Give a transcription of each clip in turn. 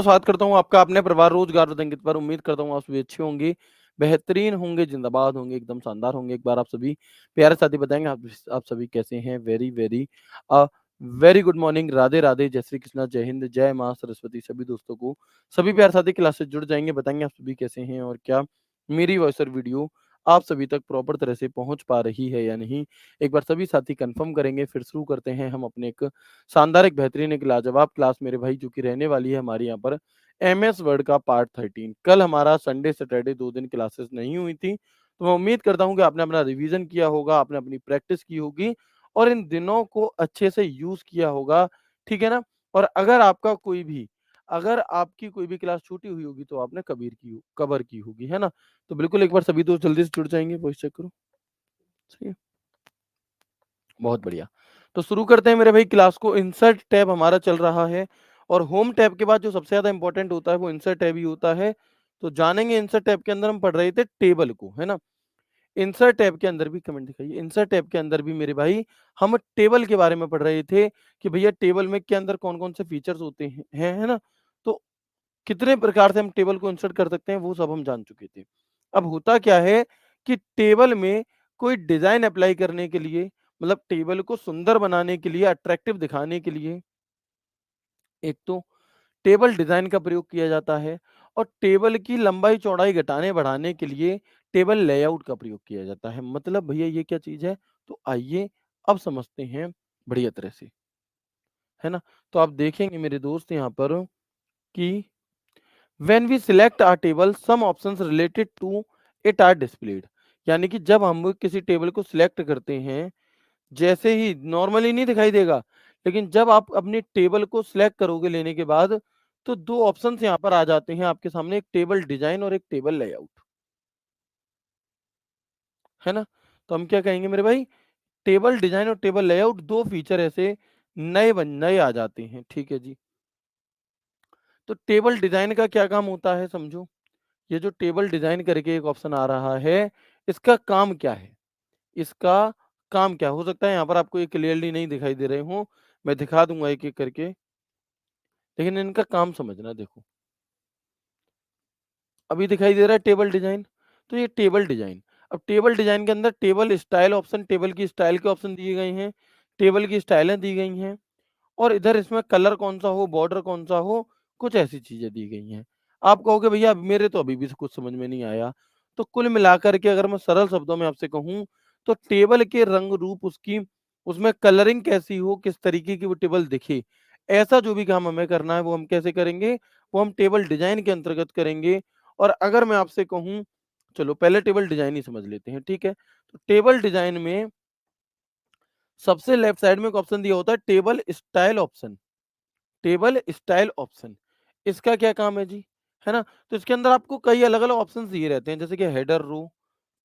स्वागत करता हूँ आपका अपने परिवार रोजगार और अंकित पर। उम्मीद करता हूँ आप सभी अच्छे होंगे, बेहतरीन होंगे, जिंदाबाद होंगे, एकदम शानदार होंगे। एक बार आप सभी प्यारे साथी बताएंगे आप सभी कैसे हैं। Very very very good morning, Radhe Radhe, जय श्री कृष्णा, जय हिंद, जय माँ सरस्वती। सभी दोस्तों को, सभी प्यारे साथी क्लास से जुड़ जाएंगे, बताएंगे आप सभी कैसे हैं और क्या मेरी वॉइस और वीडियो आप सभी तक प्रॉपर तरह से पहुंच पा रही है या नहीं। एक बार सभी साथी कंफर्म करेंगे, फिर शुरू करते हैं हम अपने एक शानदार, एक बेहतरीन, एक लाजवाब क्लास मेरे भाई, जो कि रहने वाली है हमारे यहाँ पर एमएस वर्ड का पार्ट 13। कल हमारा संडे सैटरडे 2 दिन क्लासेस नहीं हुई थी, तो मैं उम्मीद करता हूँ कि आपने अपना रिवीजन किया होगा, आपने अपनी प्रैक्टिस की होगी और इन दिनों को अच्छे से यूज़ किया होगा, ठीक है ना? और अगर आपकी कोई भी क्लास छूटी हुई होगी तो आपने कवर की होगी, है ना? तो बिल्कुल एक बार सभी दोस्त जल्दी से जुड़ जाएँगे, वॉइस चेक करो। सही है? बहुत बढ़िया। तो शुरू करते हैं मेरे भाई क्लास को। इंसर्ट टैब हमारा चल रहा है और होम टैब के बाद जो सबसे ज़्यादा इम्पोर्टेंट होता है वो इंसर्ट टैब ही होता है। तो जानेंगे इंसर्ट टैब के अंदर हम पढ़ रहे थे टेबल को, है ना? इंसर्ट टैब के अंदर भी कमेंट दिखाइए। इंसर्ट टैब के अंदर भी मेरे भाई हम टेबल के बारे में पढ़ रहे थे कि भैया टेबल में के अंदर कौन-कौन से फीचर्स होते हैं, है ना? तो कितने प्रकार से हम टेबल को इंसर्ट कर सकते हैं वो सब हम जान चुके थे। अब होता क्या है कि टेबल में कोई डिज़ाइन अप्लाई करने के लिए, मतलब टेबल को सुंदर बनाने के लिए, अट्रैक्टिव दिखाने के लिए, एक तो टेबल डिज़ाइन का प्रयोग किया जाता है और टेबल की लंबाई चौड़ाई घटाने बढ़ाने के लिए टेबल लेआउट का प्रयोग किया जाता है। मतलब भैया ये क्या चीज़ है? तो आइए अब समझते हैं बढ़िया तरह से, है ना? तो आप देखेंगे मेरे दोस्त यहाँ पर कि when we select a table some options related to it are displayed. यानी कि जब हम किसी टेबल को सिलेक्ट करते हैं, जैसे ही नॉर्मली नहीं दिखाई देगा, लेकिन जब आप अपनी टेबल को सिलेक्ट करोगे लेने के बाद, तो 2 ऑप्शंस यहाँ पर आ जाते हैं आपके सामने, एक टेबल डिज़ाइन और एक टेबल लेआउट, है ना? तो हम क्या कहेंगे मेरे भाई, टेबल डिज़ाइन और टेबल लेआउट 2 फीचर ऐसे नए आ जाते हैं, ठीक है जी। तो टेबल डिज़ाइन का क्या काम होता है समझो। ये जो टेबल डिज़ाइन करके एक ऑप्शन आ रहा है, इसका काम क्या है? इसका काम क्या हो सकता है? यहाँ पर आपको ये क्लियरली नहीं दिखाई दे रहे हों, मैं दिखा दूँगा एक-एक करके, लेकिन इनका काम समझना देखो। अभी दिखाई दे रहा है टेबल डिज़ाइन, तो ये टेबल डिज़ाइन। अब टेबल डिज़ाइन के अंदर टेबल स्टाइल ऑप्शन, टेबल की स्टाइल के ऑप्शन दिए गए हैं, टेबल की स्टाइलें दी गई हैं और इधर इसमें कलर कौन-सा हो, बॉर्डर कौन-सा हो, कुछ ऐसी चीज़ें दी गई हैं। आप कहोगे भैया मेरे तो अभी भी कुछ समझ में नहीं आया। तो कुल मिलाकर के अगर मैं सरल शब्दों में आपसे कहूँ, तो टेबल के रंग रूप उसकी, उसमें कलरिंग कैसी हो, किस तरीके की वो टेबल दिखे, ऐसा जो भी काम हमें करना है वो हम कैसे करेंगे? वो हम टेबल डिज़ाइन के अंतर्गत करेंगे। और अगर मैं आपसे कहूँ, चलो पहले टेबल डिज़ाइन ही समझ लेते हैं, ठीक है? तो टेबल डिज़ाइन में सबसे लेफ्ट साइड में एक ऑप्शन दिया होता है table style option. Table style option, इसका क्या काम है जी? है ना? तो इसके अंदर आपको कई अलग-अलग ऑप्शंस दिए रहते हैं, जैसे कि हेडर रो,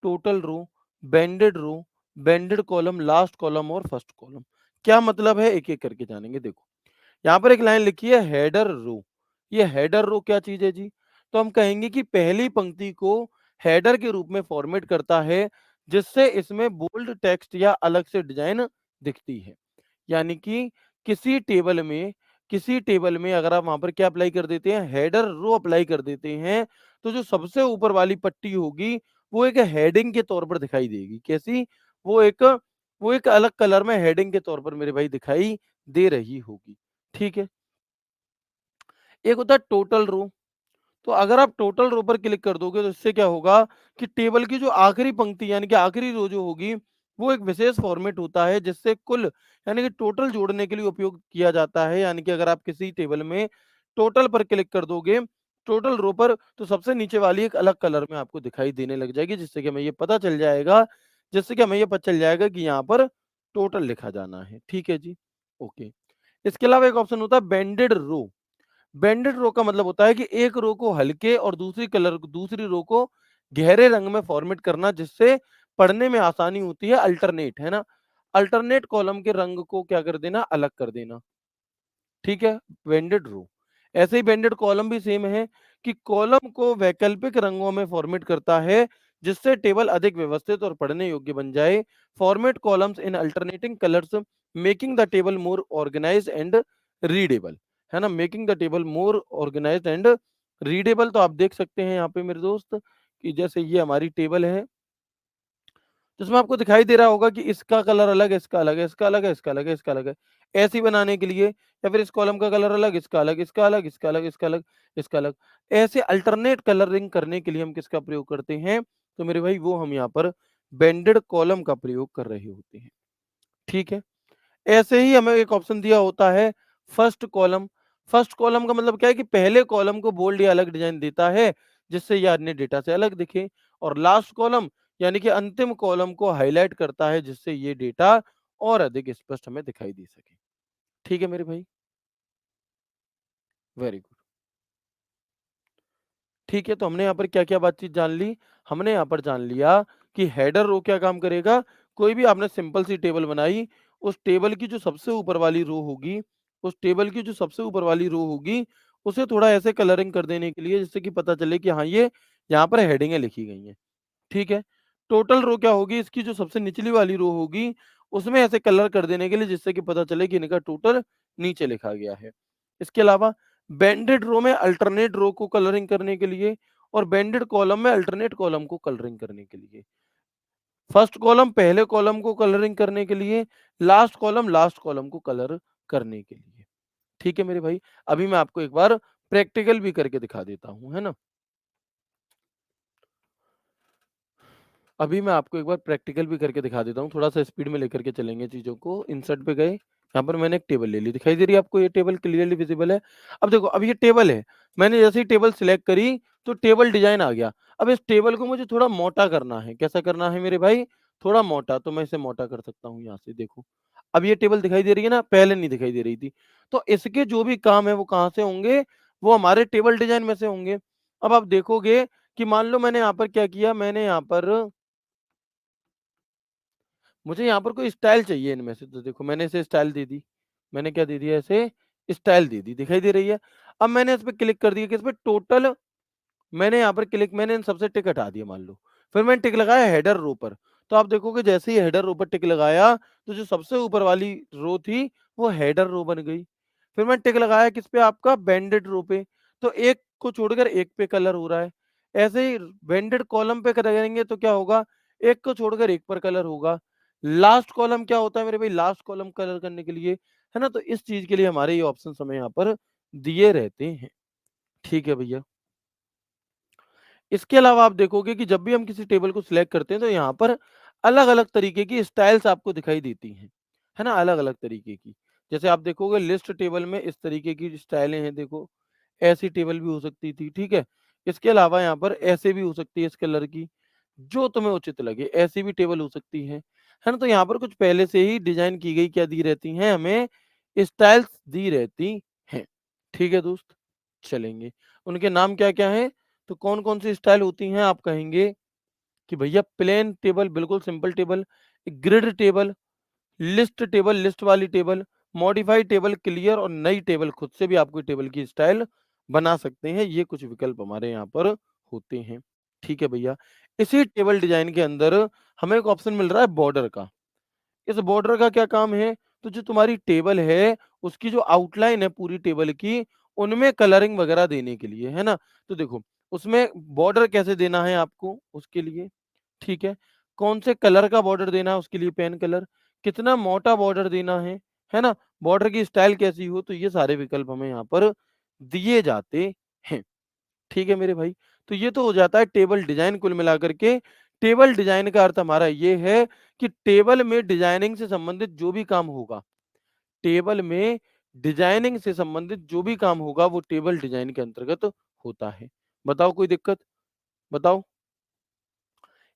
टोटल रो, रो, बेंडेड कॉलम, लास्ट कॉलम और फर्स्ट कॉलम। क्या मतलब है? एक-एक करके जानेंगे देखो। यहाँ पर एक लाइन लिखी है हेडर रो। ये हेडर रो क्या चीज़ है जी? तो हम कहेंगे कि पहली पंक्ति को हेडर के रूप में फॉर्मेट करता है, जिससे इसमें बोल्ड टेक्स्ट या अलग से डिज़ाइन दिखती है। यानी कि किसी टेबल में अगर आप वहाँ पर क्या अप्लाई कर देते हैं, हेडर रो अप्लाई कर देते हैं, तो जो सबसे ऊपर वाली पट्टी होगी, वो एक हेडिंग के तौर पर दिखाई देगी। कैसी? वो एक वो एक अलग कलर में हेडिंग के तौर पर मेरे भाई दिखाई दे रही होगी। ठीक है? एक होता है टोटल रो। तो अगर आप टोटल रो पर क्लिक कर दोगे तो इससे क्या होगा कि टेबल की जो आखिरी पंक्ति यानी कि आखिरी रो जो होगी, वो एक विशेष फॉर्मेट होता है जिससे कुल यानी कि टोटल जोड़ने के लिए उपयोग किया जाता है। यानी कि अगर आप किसी टेबल में टोटल पर क्लिक कर दोगे, टोटल रो पर, तो सबसे नीचे वाली एक अलग कलर में आपको दिखाई देने लग जाएगी, जिससे कि हमें ये पता चल जाएगा कि यहाँ पर टोटल लिखा जाना है। ठीक है जी? ओके। इसके अलावा एक ऑप्शन होता है बेंडेड रो। बेंडेड रो का मतलब होता है कि एक रो को हल्के और दूसरी रो को गहरे रंग में फॉर्मेट करना, जिससे पढ़ने में आसानी होती है। अल्टरनेट, है ना? अल्टरनेट कॉलम के रंग को क्या कर देना, अलग कर देना। ठीक है? बेंडेड रो। ऐसे ही बेंडेड कॉलम भी सेम है कि कॉलम को वैकल्पिक रंगों में फॉर्मेट करता है, जिससे टेबल अधिक व्यवस्थित और पढ़ने योग्य बन जाए। Format columns in alternating colours making the table more organised and readable. है ना? Making the table more organised and readable. तो आप देख सकते हैं यहाँ पे मेरे दोस्त कि जैसे ये हमारी टेबल है, जिसमें आपको दिखाई दे रहा होगा कि इसका कलर अलग है, इसका अलग है, इसका अलग है, इसका अलग है, इसका अलग है। ऐसे ही बनाने के लिए या फिर इस कॉलम का कलर अलग, इसका अलग, इसका अलग, इसका अलग, इसका अलग, इसका अलग। ऐसे अल्टरनेट कलरिंग करने के लिए हम किसका प्रयोग करते हैं? तो मेरे भाई वो हम यहाँ पर बेंडेड कॉलम का प्रयोग कर रहे होते हैं। ठीक है? ऐसे ही हमें एक ऑप्शन दिया होता है फर्स्ट कॉलम। फर्स्ट कॉलम का मतलब क्या है कि पहले कॉलम को बोल्ड या अलग डिजाइन देता है, जिससे ये अन्य डेटा से अलग दिखे। और लास्ट कॉलम यानी कि अंतिम कॉलम को हाइलाइट करता है, जिससे ये डेटा और अधिक स्पष्ट हमें दिखाई दे सके। ठीक है मेरे भाई? Very good. ठीक है, तो हमने यहाँ पर क्या-क्या बातचीत जान ली? हमने यहाँ पर जान लिया कि हेडर रो क्या काम करेगा? कोई भी आपने सिंपल सी टेबल बनाई, उस टेबल की जो सबसे ऊपर वाली रो होगी, उस टेबल की जो सबसे ऊपर वाली रो होगी, उसे थोड़ा ऐसे कलरिंग कर देने के लिए जिससे कि पता चले कि हाँ, ये यहाँ पर हेडिंगें लिखी गई हैं। ठीक है? टोटल रो क्या होगी? इसकी जो सबसे निचली वाली रो होगी, उसमें ऐसे कलर कर देने के लिए जिससे कि पता चले कि इनका टोटल नीचे लिखा गया है। इसके अलावा बेंडेड रो में अल्टरनेट रो को कलरिंग करने के लिए और बेंडेड कॉलम में अल्टरनेट कॉलम को कलरिंग करने के लिए। फर्स्ट कॉलम पहले कॉलम को कलरिंग करने के लिए, लास्ट कॉलम को कलर करने के लिए। ठीक है मेरे भाई? अभी मैं आपको एक बार प्रैक्टिकल भी करके दिखा देता हूँ, है ना? अभी मैं आपको एक बार प्रैक्टिकल भी करके दिखा देता हूँ, थोड़ा-सा स्पीड में लेकर के चलेंगे चीज़ों को। इंसर्ट पे गए, यहाँ पर मैंने एक टेबल ले ली, दिखाई दे रही है आपको ये टेबल क्लियरली विज़िबल है? अब देखो, अब ये टेबल है, मैंने जैसे ही टेबल सिलेक्ट करी, तो टेबल डिज़ाइन आ गया। अब इस टेबल को मुझे थोड़ा मोटा करना है, कैसा करना है मेरे भाई? थोड़ा मोटा, तो मैं इसे मोटा कर सकता हूँ यहाँ से, देखो। अब ये टेबल दिखाई दे रही है ना? पहले नहीं दिखाई दे रही थी। तो इसके जो भी काम है, वो कहाँ से होंगे? वो हमारे टेबल डिज़ाइन में से होंगे। अब आप देखोगे कि मान लो मैंने यहाँ पर क्या किया, मैंने यहाँ पर मुझे यहाँ पर कोई स्टाइल चाहिए इनमें से, तो देखो मैंने इसे स्टाइल दे दी। मैंने क्या दे दिया इसे? स्टाइल दे दी, दिखाई दे रही है? अब मैंने इस पे क्लिक कर दिया, किस पे? टोटल। मैंने यहाँ पर क्लिक मैंने इन सबसे टिक हटा दिया मान लो। फिर मैंने टिक लगाया हेडर रो पर। तो आप देखोगे जैसे ही हेडर रो पर टिक लगाया, तो जो सबसे ऊपर वाली रो थी, वो हेडर रो बन गई। फिर मैंने टिक लगाया किस पे? आपका बेंडेड रो पे। तो एक को छोड़कर एक पे कलर हो रहा है। ऐसे ही बेंडेड कॉलम पे करेंगे तो क्या होगा? एक को छोड़कर एक पर कलर होगा। लास्ट कॉलम क्या होता है मेरे भाई? लास्ट कॉलम कलर करने के लिए, है ना? तो इस चीज़ के लिए हमारे ये ऑप्शंस हमें यहाँ पर दिए रहते हैं। ठीक है भैया। इसके अलावा आप देखोगे कि जब भी हम किसी टेबल को सिलेक्ट करते हैं तो यहाँ पर अलग-अलग तरीके की स्टाइल्स आपको दिखाई देती हैं, है ना? अलग-अलग तरीके की। जैसे आप देखोगे लिस्ट टेबल में इस तरीके की स्टाइलें हैं देखो, ऐसी टेबल भी हो सकती थी, ठीक है? इसके अलावा यहाँ पर ऐसे भी हो सकती है इस कलर की, जो तुम्हें उचित लगे, ऐसी भी टेबल हो सकती है ना? तो यहाँ पर कुछ पहले से ही डिज़ाइन की गई क्या दी रहती हैं हमें, स्टाइल्स दी रहती हैं। ठीक है दोस्त? चलेंगे। उनके नाम क्या-क्या हैं? तो कौन-कौन सी स्टाइल होती हैं? आप कहेंगे कि भैया प्लेन टेबल, बिल्कुल simple table, grid table, list table, list वाली टेबल, मॉडिफाइड टेबल, क्लियर और नई टेबल, खुद से भी आप कोई टेबल की स्टाइल बना सकते हैं। ये कुछ विकल्प हमारे यहाँ पर होते हैं। ठीक है भैया। इसी टेबल डिज़ाइन के अंदर हमें एक ऑप्शन मिल रहा है बॉर्डर का। इस बॉर्डर का क्या काम है? तो जो तुम्हारी टेबल है, उसकी जो आउटलाइन है पूरी टेबल की, उनमें कलरिंग वगैरह देने के लिए, है ना? तो देखो, उसमें बॉर्डर कैसे देना है आपको उसके लिए, ठीक है? कौन से कलर का बॉर्डर देना है उसके लिए पेन कलर, कितना मोटा बॉर्डर देना है ना? बॉर्डर की स्टाइल कैसी हो, तो ये सारे विकल्प हमें यहाँ पर दिए जाते हैं। ठीक है मेरे भाई। तो ये तो हो जाता है टेबल डिज़ाइन कुल मिलाकर के। टेबल डिज़ाइन का अर्थ हमारा ये है कि टेबल में डिज़ाइनिंग से संबंधित जो भी काम होगा, टेबल में डिज़ाइनिंग से संबंधित जो भी काम होगा वो टेबल डिज़ाइन के अंतर्गत होता है। बताओ कोई दिक्कत? बताओ?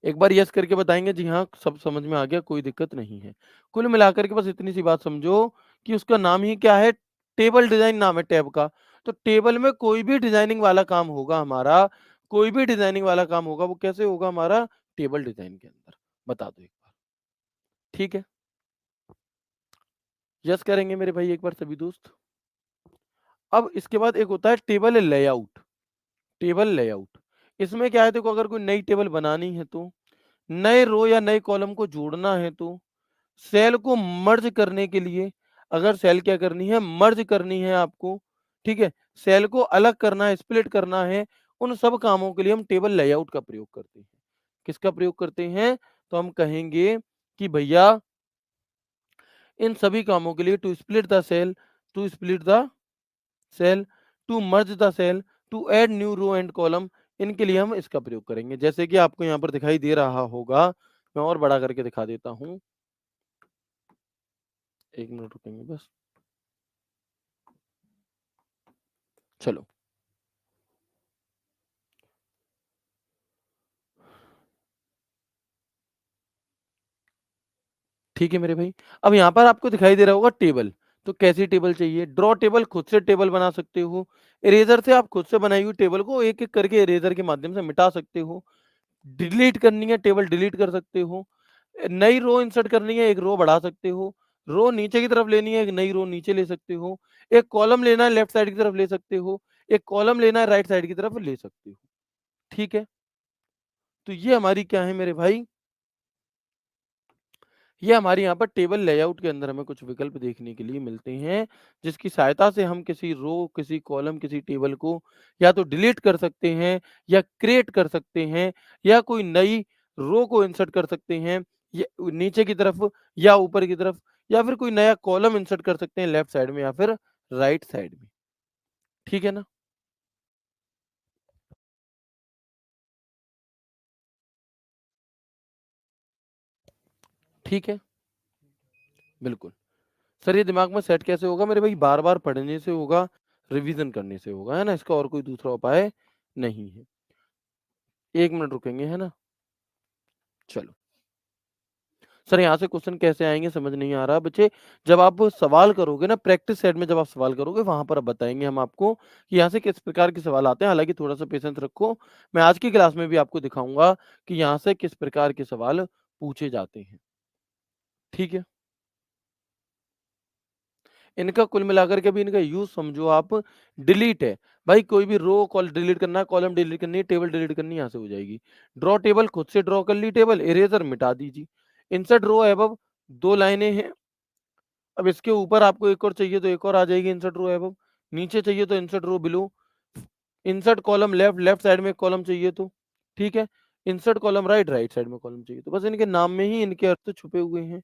एक बार यस करके बताएँगे जी हाँ, सब समझ में आ गया, कोई दिक्कत नहीं है। कुल मिलाकर के बस इतनी सी बात समझो कि उसका नाम ही क्या है? टेबल डिज़ाइन नाम है टैब का। तो टेबल में कोई भी डिज़ाइनिंग वाला काम होगा हमारा, कोई भी डिज़ाइनिंग वाला काम होगा, वो कैसे होगा हमारा? टेबल डिज़ाइन के अंदर। बता दो एक बार। ठीक है? यस करेंगे मेरे भाई एक बार सभी दोस्त। अब इसके बाद एक होता है टेबल लेआउट। Table layout. इसमें क्या है देखो, अगर कोई नई टेबल बनानी है तो, नए रो या नए कॉलम को जोड़ना है तो, सेल को मर्ज करने के लिए, अगर सेल क्या करनी है? मर्ज करनी है आपको, ठीक है? सेल को अलग करना है, स्प्लिट करना है, उन सब कामों के लिए हम टेबल लेआउट का प्रयोग करते हैं। किसका प्रयोग करते हैं? तो हम कहेंगे कि भैया इन सभी कामों के लिए to split the cell, to split the cell, to merge the cell, to add new row and column, इनके लिए हम इसका प्रयोग करेंगे। जैसे कि आपको यहाँ पर दिखाई दे रहा होगा, मैं और बड़ा करके दिखा देता हूँ। 1 मिनट रुकेंगे बस। चलो। ठीक है मेरे भाई। अब यहाँ पर आपको दिखाई दे रहा होगा टेबल, तो कैसी टेबल चाहिए? ड्रॉ टेबल खुद से टेबल बना सकते हो। इरेज़र से आप खुद से बनाई हुई टेबल को एक-एक करके इरेज़र के माध्यम से मिटा सकते हो। डिलीट करनी है टेबल डिलीट कर सकते हो। नई रो इंसर्ट करनी है, एक रो बढ़ा सकते हो। रो नीचे की तरफ लेनी है, एक नई रो नीचे ले सकते हो। एक कॉलम लेना है लेफ्ट साइड की तरफ ले सकते हो। एक कॉलम लेना है राइट साइड की तरफ ले सकते हो। ठीक है? तो ये हमारी क्या है मेरे भाई, ये हमारे यहाँ पर टेबल लेआउट के अंदर हमें कुछ विकल्प देखने के लिए मिलते हैं, जिसकी सहायता से हम किसी रो, किसी कॉलम, किसी टेबल को या तो डिलीट कर सकते हैं या क्रिएट कर सकते हैं या कोई नई रो को इंसर्ट कर सकते हैं, या नीचे की तरफ या ऊपर की तरफ, या फिर कोई नया कॉलम इंसर्ट कर सकते हैं लेफ्ट साइड में या फिर राइट साइड में। ठीक है ना? ठीक है? बिल्कुल। सर ये दिमाग में सेट कैसे होगा मेरे भाई? बार-बार पढ़ने से होगा, रिवीजन करने से होगा, है ना? इसका और कोई दूसरा उपाय नहीं है। 1 मिनट रुकेंगे, है ना? चलो। सर यहाँ से क्वेश्चन कैसे आएँगे समझ नहीं आ रहा बच्चे। जब आप सवाल करोगे ना प्रैक्टिस सेट में, जब आप सवाल करोगे वहाँ पर अब बताएँगे हम आपको कि यहाँ से किस प्रकार के सवाल आते हैं। हालाँकि थोड़ा-सा पेशेंस रखो। मैं आज की क्लास में भी आपको दिखाऊँगा कि यहाँ से किस प्रकार के सवाल पूछे जाते हैं। ठीक है? इनका कुल मिलाकर के भी इनका यूज़ समझो आप, डिलीट है। भाई कोई भी रो कॉल डिलीट करना है, कॉलम डिलीट करनी है, टेबल डिलीट करनी है, यहाँ से हो जाएगी। ड्रॉ टेबल खुद से ड्रॉ कर ली टेबल, इरेज़र मिटा दीजिए। इंसर्ट रो अबव 2 लाइनें हैं। अब इसके ऊपर आपको एक और चाहिए तो एक और आ जाएगी इंसर्ट रो अबव। नीचे चाहिए तो insert row below. Insert column left, left side में एक कॉलम चाहिए तो, ठीक है? Insert column right, right side में कॉलम चाहिए तो। बस इनके नाम में ही इनके अर्थ छुपे हुए हैं।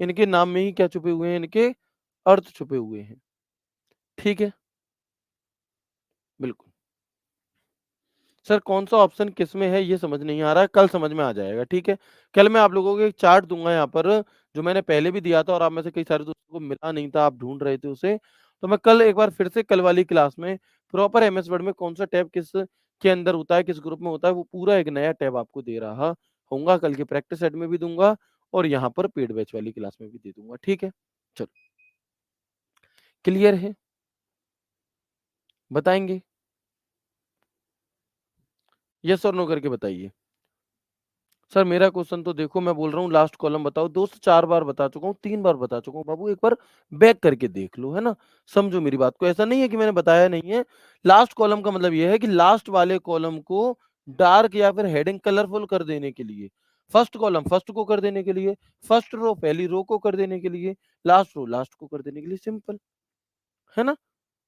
इनके नाम में ही क्या छुपे हुए हैं? इनके अर्थ छुपे हुए हैं। ठीक है? बिल्कुल। सर कौन-सा ऑप्शन किसमें है ये समझ नहीं आ रहा है, कल समझ में आ जाएगा, ठीक है? कल मैं आप लोगों को एक चार्ट दूँगा यहाँ पर, जो मैंने पहले भी दिया था और आप में से कई सारे दोस्तों को मिला नहीं था, आप ढूँढ रहे थे उसे। तो मैं कल एक बार फिर से कल वाली क्लास में प्रॉपर एमएस वर्ड में कौन-सा टैब किस के अंदर होता है, किस ग्रुप में होता है, वो पूरा एक नया टैब आपको दे रहा होऊँगा। कल के प्रैक्टिस सेट में भी दूँगा और यहाँ पर पेड बैच वाली क्लास में भी दे दूँगा, ठीक है? चलो, क्लियर है? बताएँगे? येस और नो करके बताइए। सर मेरा क्वेश्चन तो देखो, मैं बोल रहा हूँ लास्ट कॉलम बताओ। 2 से 4 बार बता चुका हूँ, 3 बार बता चुका हूँ। बाबू एक बार बैक करके देख लो, है ना? समझो मेरी बात को। ऐसा नहीं है कि मैंने बताया नहीं है। लास्ट कॉलम का मतलब ये है कि लास्ट वाले कॉलम को डार्क या फिर हेडिंग कलरफुल कर देने के लिए। फर्स्ट कॉलम फर्स्ट को कर देने के लिए, फर्स्ट रो पहली रो को कर देने के लिए, लास्ट रो लास्ट को कर देने के लिए, सिंपल। है ना?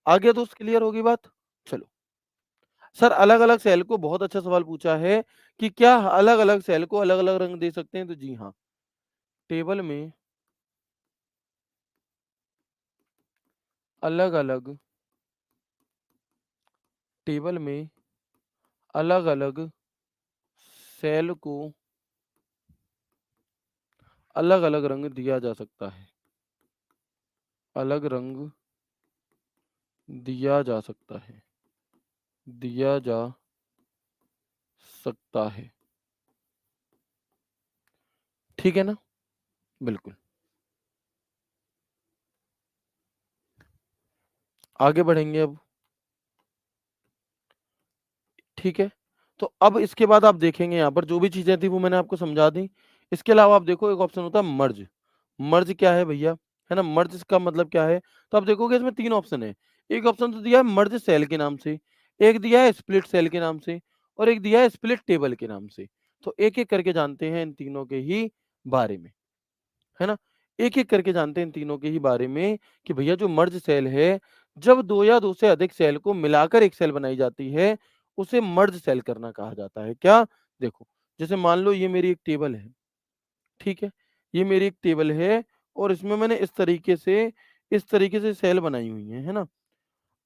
आ गया दोस्त, क्लियर होगी बात? चलो। सर अलग-अलग सेल को, बहुत अच्छा सवाल पूछा है कि क्या अलग-अलग सेल को अलग-अलग रंग दे सकते हैं? तो जी हाँ। टेबल में अलग-अलग टेबल में अलग-अलग सेल को अलग-अलग रंग दिया जा सकता है। अलग रंग दिया जा सकता है। दिया जा सकता है। ठीक है ना? बिल्कुल। आगे बढ़ेंगे अब। ठीक है? तो अब इसके बाद आप देखेंगे यहाँ पर जो भी चीज़ें थी वो मैंने आपको समझा दी। इसके अलावा आप देखो एक ऑप्शन होता है मर्ज। मर्ज क्या है भैया? है ना? मर्ज का मतलब क्या है? तो आप देखोगे इसमें 3 ऑप्शन है। एक ऑप्शन तो दिया है मर्ज सेल के नाम से, एक दिया है स्प्लिट सेल के नाम से और एक दिया है स्प्लिट टेबल के नाम से। तो एक-एक करके जानते हैं इन तीनों के ही बारे में। है ना? एक-एक करके जानते हैं इन तीनों के ही बारे में कि भैया जो मर्ज सेल है, जब 2 या 2 से अधिक सेल को मिलाकर एक सेल बनाई जाती है, उसे मर्ज सेल करना कहा जाता है। क्या? देखो, जैसे मान लो ये मेरी एक टेबल है, ठीक है? ये मेरी एक टेबल है और इसमें मैंने इस तरीके से सेल बनाई हुई हैं, है ना?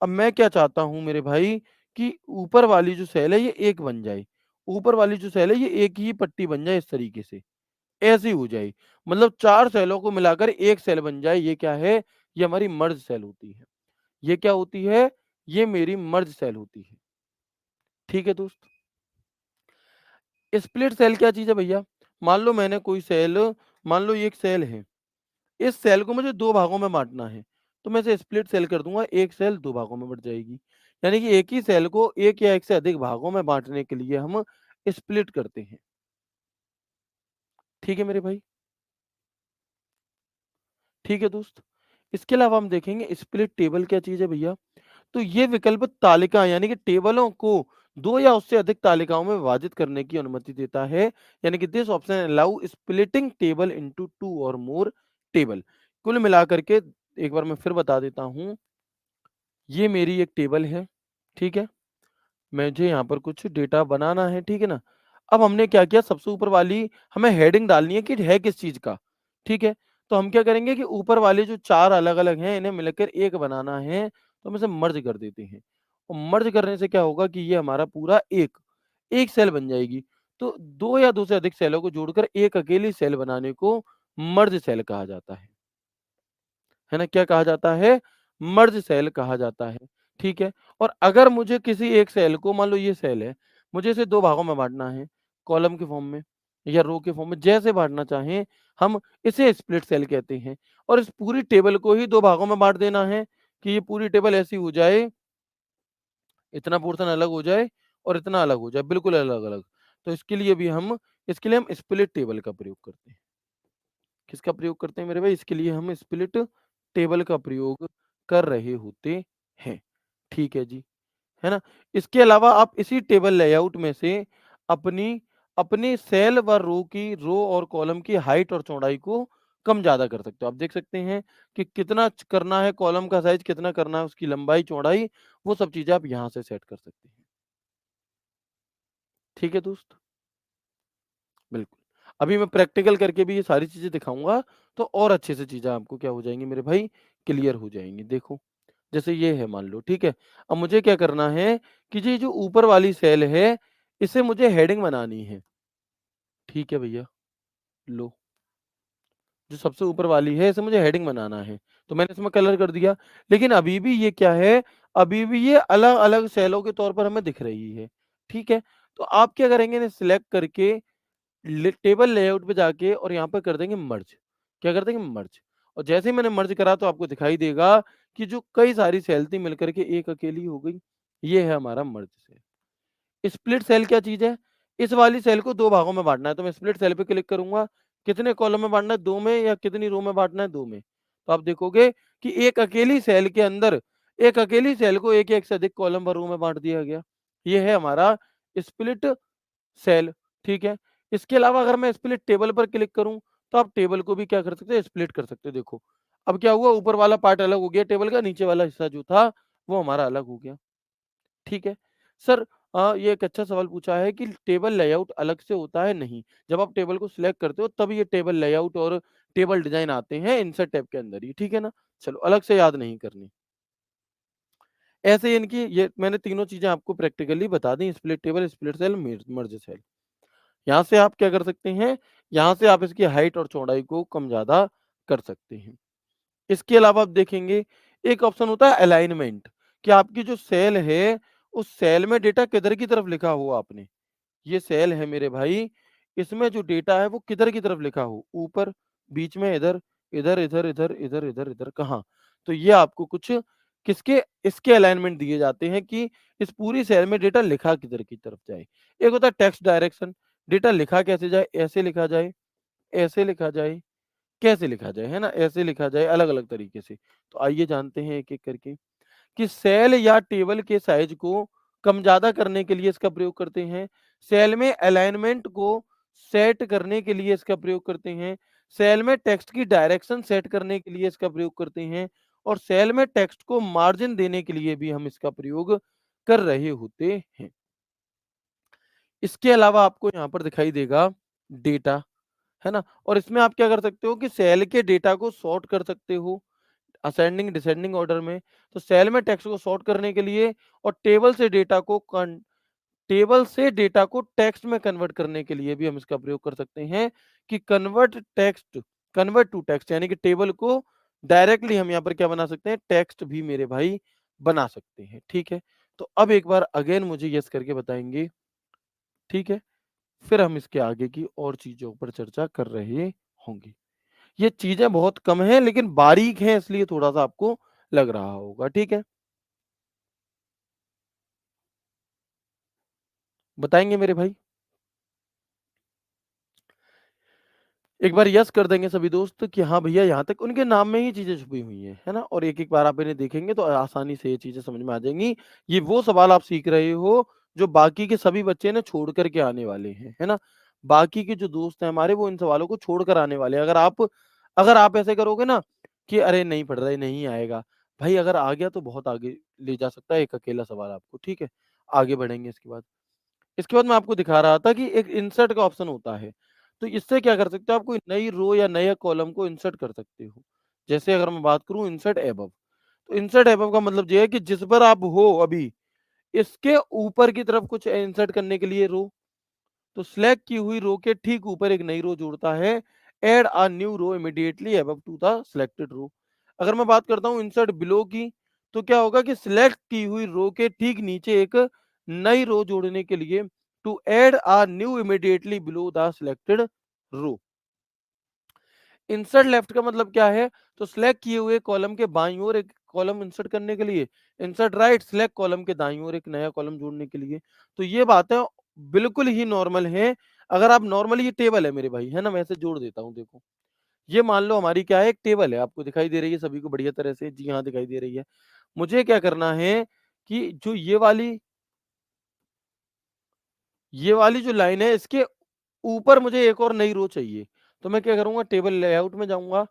अब मैं क्या चाहता हूँ मेरे भाई कि ऊपर वाली जो सेल है ये एक बन जाए। ऊपर वाली जो सेल है ये एक ही पट्टी बन जाए इस तरीके से, ऐसी हो जाए। मतलब 4 सेलों को मिलाकर एक सेल बन जाए, ये क्या है? ये हमारी मर्ज सेल होती है। ये क्या होती है? ये मेरी मर्ज सेल होती है। ठीक है दोस्त? स्प्लिट सेल क्या चीज़ है भैया? मान लो मैंने कोई सेल मान लो ये एक सेल है। इस सेल को मुझे 2 भागों में बाँटना है, तो मैं इसे स्प्लिट सेल कर दूँगा, एक सेल 2 भागों में बँट जाएगी। यानी कि एक ही सेल को 1 या 1 से अधिक भागों में बाँटने के लिए हम स्प्लिट करते हैं। ठीक है मेरे भाई? ठीक है दोस्त? इसके अलावा हम देखेंगे स्प्लिट टेबल क्या चीज़ है भैया? तो ये विकल्प तालिका यानी कि टेबलों को 2 या उससे अधिक तालिकाओं में विभाजित करने की अनुमति देता है। यानी कि this option allow splitting table into 2 और मोर टेबल। कुल मिलाकर के एक बार मैं फिर बता देता हूँ, ये मेरी एक टेबल है, ठीक है? मुझे यहाँ पर कुछ डेटा बनाना है, ठीक है ना? अब हमने क्या किया सबसे ऊपर वाली हमें हेडिंग डालनी है कि है किस चीज़ का, ठीक है? तो हम क्या करेंगे कि ऊपर वाले जो 4 अलग-अलग हैं इन्हें मिलकर एक बनाना है, तो हम इसे मर्ज कर देते हैं। और मर्ज करने से क्या होगा कि ये हमारा पूरा एक सेल बन जाएगी। तो 2 या 2 से अधिक सेलों को जोड़कर एक अकेली सेल बनाने को मर्ज सेल कहा जाता है ना? क्या कहा जाता है? मर्ज सेल कहा जाता है, ठीक है? और अगर मुझे किसी एक सेल को मान लो ये सेल है, मुझे इसे 2 भागों में बाँटना है, कॉलम के फॉर्म में या रो के फॉर्म में, जैसे बाँटना चाहें, हम इसे स्प्लिट सेल कहते हैं। और इस पूरी टेबल को ही 2 भागों में बाँट देना है कि ये पूरी टेबल ऐसी हो जाए, इतना पोर्शन अलग हो जाए और इतना अलग हो जाए, बिल्कुल अलग-अलग। तो इसके लिए हम स्प्लिट टेबल का प्रयोग करते हैं। किसका प्रयोग करते हैं मेरे भाई? इसके लिए हम स्प्लिट टेबल का प्रयोग कर रहे होते हैं। ठीक है जी, है ना? इसके अलावा आप इसी टेबल लेआउट में से अपनी अपनी सेल व रो और कॉलम की हाइट और चौड़ाई को कम-ज़्यादा कर सकते हो। आप देख सकते हैं कि कितना करना है कॉलम का साइज़, कितना करना है उसकी लंबाई, चौड़ाई, वो सब चीज़ें आप यहाँ से सेट कर सकते हैं। ठीक है दोस्त? बिल्कुल। अभी मैं प्रैक्टिकल करके भी ये सारी चीज़ें दिखाऊँगा, तो और अच्छे से चीज़ें आपको क्या हो जाएँगी मेरे भाई, क्लियर हो जाएँगी। देखो, जैसे ये है मान लो, ठीक है? अब मुझे क्या करना है कि ये जो ऊपर वाली सेल है, इसे मुझे हेडिंग बनानी है। ठीक है भैया, लो, जो सबसे ऊपर वाली है, इसे मुझे हेडिंग बनाना है। तो मैंने इसमें कलर कर दिया, लेकिन अभी भी ये क्या है, अभी भी ये अलग-अलग सेलों के तौर पर हमें दिख रही है। ठीक है? तो आप क्या करेंगे, इन्हें सिलेक्ट करके टेबल लेआउट पे जाके और यहाँ पर कर देंगे मर्ज। क्या कर देंगे? मर्ज। और जैसे ही मैंने मर्ज करा तो आपको दिखाई देगा कि जो कई सारी सेल थी मिलकर के एक अकेली हो गई। ये है हमारा मर्ज सेल। स्प्लिट सेल क्या चीज़ है? इस वाली सेल को 2 भागों में बाँटना है, तो मैं स्प्लिट सेल पे क्लिक करूँगा। कितने कॉलम में बाँटना है? 2 में, या कितनी रो में बाँटना है? 2 में। तो आप देखोगे कि एक अकेली सेल के अंदर एक अकेली सेल को एक या एक से अधिक कॉलम व रो में बाँट दिया गया। ये है हमारा स्प्लिट सेल, ठीक है? इसके अलावा अगर मैं स्प्लिट टेबल पर क्लिक करूँ, तो आप टेबल को भी क्या कर सकते हैं? स्प्लिट कर सकते हो, देखो। अब क्या हुआ, ऊपर वाला पार्ट अलग हो गया टेबल का, नीचे वाला हिस्सा जो था, वो हमारा अलग हो गया। ठीक है। सर, ये एक अच्छा सवाल पूछा है कि टेबल लेआउट अलग से होता है? नहीं। जब आप टेबल को सिलेक्ट करते हो तब ये टेबल लेआउट और टेबल डिज़ाइन आते हैं इंसर्ट टैब के अंदर ही, ठीक है ना? चलो, अलग से याद नहीं करनी। ऐसे ही इनकी ये मैंने तीनों चीज़ें आपको प्रैक्टिकली बता दी, split table, split cell, merge cell. यहाँ से आप क्या कर सकते हैं, यहाँ से आप इसकी हाइट और चौड़ाई को कम-ज़्यादा कर सकते हैं। इसके अलावा आप देखेंगे, एक ऑप्शन होता है अलाइनमेंट, कि आपकी जो सेल है, उस सेल में डेटा किधर की तरफ लिखा हो आपने। ये सेल है मेरे भाई, इसमें जो डेटा है वो किधर की तरफ लिखा हो, ऊपर, बीच में, इधर, इधर, इधर, इधर, इधर, इधर, इधर, कहाँ? तो ये आपको कुछ किसके इसके अलाइनमेंट दिए जाते हैं कि इस पूरी सेल में डेटा लिखा किधर की तरफ जाए। एक होता है टेक्स्ट डायरेक्शन, डेटा लिखा कैसे जाए, ऐसे लिखा जाए, ऐसे लिखा जाए, कैसे लिखा जाए, है ना? ऐसे लिखा जाए, अलग-अलग तरीके से। तो आइए जानते हैं एक-एक करके। कि सेल या टेबल के साइज को कम-ज़्यादा करने के लिए इसका प्रयोग करते हैं। सेल में अलाइनमेंट को सेट करने के लिए इसका प्रयोग करते हैं। सेल में टेक्स्ट की डायरेक्शन सेट करने के लिए इसका प्रयोग करते हैं। और सेल में टेक्स्ट को मार्जिन देने के लिए भी हम इसका प्रयोग कर रहे होते हैं। इसके अलावा आपको यहाँ पर दिखाई देगा डेटा, है ना? और इसमें आप क्या कर सकते हो कि सेल के डेटा को सॉर्ट कर सकते हो असेंडिंग डिसेंडिंग ऑर्डर में। तो सेल में टेक्स्ट को सॉर्ट करने के लिए और टेबल से डेटा को टेक्स्ट में कन्वर्ट करने के लिए भी हम इसका प्रयोग कर सकते हैं कि कन्वर्ट टू टेक्स्ट, यानी कि टेबल को डायरेक्टली हम यहाँ पर क्या बना सकते हैं, टेक्स्ट भी मेरे भाई बना सकते हैं। ठीक है, तो अब एक बार अगेन मुझे यस करके बताएंगे। ठीक है, फिर हम इसके आगे की और चीजों पर चर्चा कर रहे होंगे। ये चीजें बहुत कम हैं लेकिन बारीक हैं, इसलिए थोड़ा सा आपको लग रहा होगा। ठीक है, बताएंगे मेरे भाई? एक बार यस कर देंगे सभी दोस्त कि हाँ भैया, यहाँ तक उनके नाम में ही चीज़ें छुपी हुई हैं, है ना? और एक-एक बार आप इन्हें देखेंगे तो आसानी से ये चीज़ें समझ में आ जाएँगी। ये वो सवाल आप सीख रहे हो जो बाकी के सभी बच्चे ना छोड़ कर के आने वाले हैं, है ना? बाकी के जो दोस्त हैं हमारे वो इन सवालों को छोड़ कर आने वाले हैं। अगर आप ऐसे करोगे ना कि अरे नहीं पढ़ रहे, नहीं आएगा, भाई अगर आ गया तो बहुत आगे ले जा सकता है एक अकेला सवाल आपको, ठीक है? आगे बढ़ेंगे इसके बाद। इसके बाद मैं आपको दिखा रहा था कि एक इंसर्ट का ऑप्शन होता है। तो इससे क्या कर सकते हो, आप कोई नई रो या नए कॉलम को इंसर्ट कर सकते हो। जैसे अगर मैं बात करूँ इंसर्ट अबव, तो इंसर्ट अबव का मतलब ये है कि जिस पर आप हो अभी, इसके ऊपर की तरफ कुछ इंसर्ट करने के लिए रो, तो सिलेक्ट की हुई रो के ठीक ऊपर एक नई रो जोड़ता है। Add a new row immediately above to the selected row. अगर मैं बात करता हूँ इंसर्ट बिलो की, तो क्या होगा कि सिलेक्ट की हुई रो के ठीक नीचे एक नई रो जोड़ने के लिए to add a new immediately below the selected row. Insert left का मतलब क्या है, तो सिलेक्ट किए हुए कॉलम के बाईं ओर एक कॉलम इंसर्ट करने के लिए। इंसर्ट राइट, सिलेक्ट कॉलम के दाईं ओर एक नया कॉलम जोड़ने के लिए। तो ये बातें बिल्कुल ही नॉर्मल है। अगर आप नॉर्मली, ये टेबल है मेरे भाई, है ना? मैं इसे जोड़ देता हूँ, देखो। ये मान लो हमारी क्या है, एक टेबल है, आपको दिखाई दे रही है सभी को बढ़िया तरह से? जी हाँ, दिखाई दे रही है। मुझे क्या करना है कि जो ये वाली जो लाइन है, इसके ऊपर मुझे एक और नई रो चाहिए। तो मैं क्या करूँगा, टेबल लेआउट में जाऊँगा,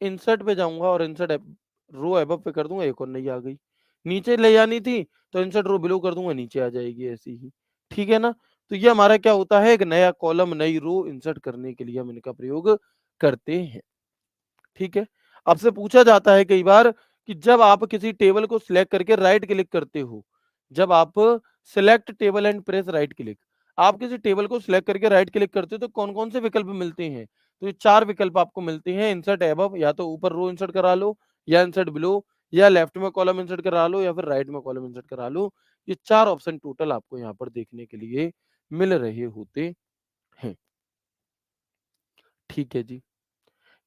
इंसर्ट पे जाऊँगा और इंसर्ट रो अबव पे कर दूँगा, एक और नई आ गई। नीचे ले जानी थी तो इंसर्ट रो बिलो कर दूँगा, नीचे आ जाएगी ऐसी ही। ठीक है ना? तो ये हमारा क्या होता है, एक नया कॉलम, नई रो इंसर्ट करने के लिए हम इनका प्रयोग करते हैं। ठीक है? आपसे पूछा जाता है कई बार कि जब आप किसी टेबल को सिलेक्ट करके राइट क्लिक करते हो, जब आप select table and press right click, आप किसी टेबल को सिलेक्ट करके राइट क्लिक करते हो तो कौन-कौन से विकल्प मिलते हैं? तो ये 4 विकल्प आपको मिलते हैं। इंसर्ट अबव, या तो ऊपर रो इंसर्ट करा लो, या इंसर्ट बिलो, या लेफ्ट में कॉलम इंसर्ट करा लो, या फिर राइट में कॉलम इंसर्ट करा लो। ये 4 ऑप्शन टोटल आपको यहाँ पर देखने के लिए मिल रहे होते हैं। ठीक है जी।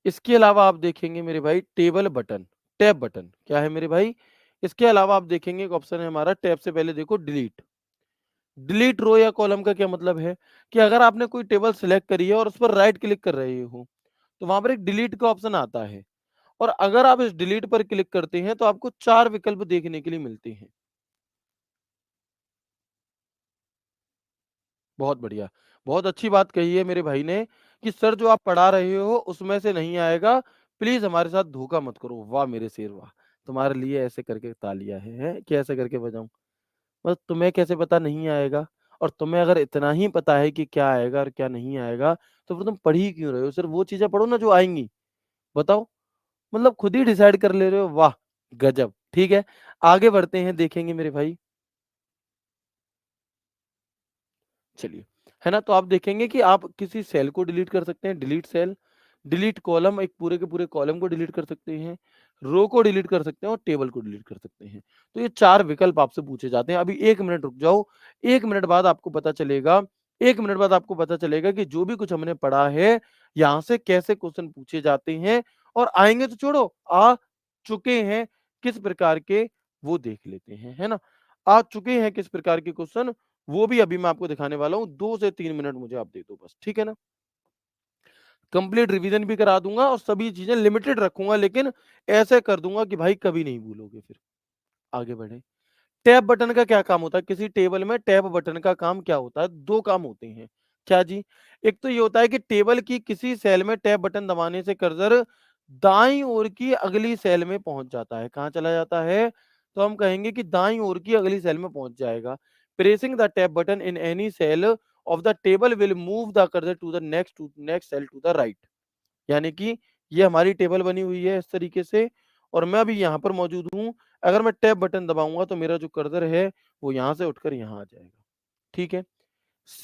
इसके अलावा आप देखेंगे मेरे भाई टेबल बटन, टैब बटन क्या है मेरे भाई? इसके अलावा आप देखेंगे एक ऑप्शन है हमारा, टैब से पहले देखो डिलीट। डिलीट रो या कॉलम का क्या मतलब है कि अगर आपने कोई टेबल सेलेक्ट करी है और उस पर राइट क्लिक कर रहे हो, तो वहां पर एक डिलीट का ऑप्शन आता है। और अगर आप इस डिलीट पर क्लिक करते हैं तो आपको 4 विकल्प देखने के लिए मिलते हैं। बहुत बढ़िया। बहुत अच्छी बात कही है मेरे भाई ने कि सर जो आप पढ़ा रहे हो उसमें से नहीं आएगा, प्लीज़ हमारे साथ धोखा मत करो। वाह मेरे शेर वाह! तुम्हारे लिए ऐसे करके तालियाँ हैं, कि ऐसे करके बजाऊँ? बस तुम्हें कैसे पता नहीं आएगा? और तुम्हें अगर इतना ही पता है कि क्या आएगा और क्या नहीं आएगा, तो फिर तुम पढ़ ही क्यों रहे हो? सिर्फ़ वो चीज़ें पढ़ो ना जो आएँगी। बताओ? मतलब खुद ही डिसाइड कर ले रहे हो, वाह! गज़ब! ठीक है, आगे बढ़ते हैं, देखेंगे मेरे भाई। चलिए, है ना? तो आप देखेंगे कि आप किसी सेल को डिलीट कर सकते हैं, डिलीट सेल, डिलीट कॉलम, एक पूरे के पूरे कॉलम को डिलीट कर सकते हैं, रो को डिलीट कर सकते हैं और टेबल को डिलीट कर सकते हैं। तो ये 4 विकल्प आपसे पूछे जाते हैं। अभी 1 मिनट रुक जाओ, 1 मिनट बाद आपको पता चलेगा 1 मिनट बाद आपको पता चलेगा कि जो भी कुछ हमने पढ़ा है, यहाँ से कैसे क्वेश्चन पूछे जाते हैं और आएँगे तो छोड़ो, आ चुके हैं किस प्रकार के, वो देख लेते हैं, है ना? आ चुके हैं किस प्रकार के क्वेश्चन, वो भी अभी मैं आपको दिखाने वाला हूँ। 2 से 3 मिनट मुझे आप दे दो बस, ठीक है ना? कंप्लीट रिवीजन भी करा दूँगा और सभी चीज़ें लिमिटेड रखूँगा, लेकिन ऐसे कर दूँगा कि भाई कभी नहीं भूलोगे फिर। आगे बढ़ें। टैब बटन का क्या काम होता है? किसी टेबल में टैब बटन का काम क्या होता है? 2 काम होते हैं। क्या जी? एक तो ये होता है कि टेबल की किसी सेल में टैब बटन दबाने से कर्सर दाईं ओर की अगली सेल में पहुंच जाता है। कहां चला जाता है? तो हम कहेंगे कि दाईं ओर की अगली सेल में पहुंच जाएगा। Pressing the tab button in any cell of the table will move the cursor to the next cell to the right. यानी कि ये हमारी टेबल बनी हुई है इस तरीके से, और मैं अभी यहाँ पर मौजूद हूँ। अगर मैं टैब बटन दबाऊंगा तो मेरा जो कर्सर है वो यहाँ से उठकर यहाँ आ जाएगा। ठीक है।